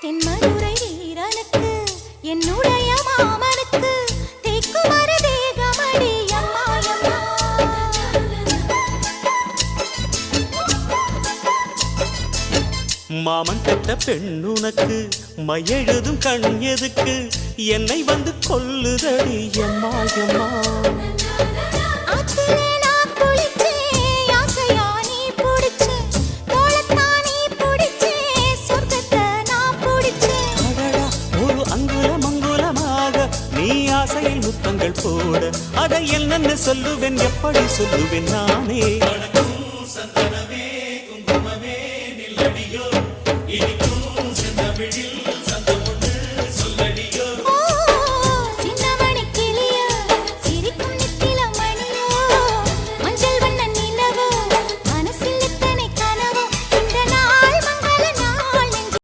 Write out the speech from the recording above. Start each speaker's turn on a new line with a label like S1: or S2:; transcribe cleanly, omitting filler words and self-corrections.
S1: தென்மதுரை வீரனுக்கு என்னுடைய மாமனுக்கு தேக்குமர தேகமடி அம்மா அம்மா.
S2: மாமன் பெற்ற பெண்ணுனக்கு மையெழுதும் கண் எதுக்கு என்னை வந்து கொல்லுதடி அம்மா அம்மா. ஆசையில் முத்தங்கள் போட அதை என்னென்ன சொல்லுவேன் எப்படி சொல்லுவேன் நானே.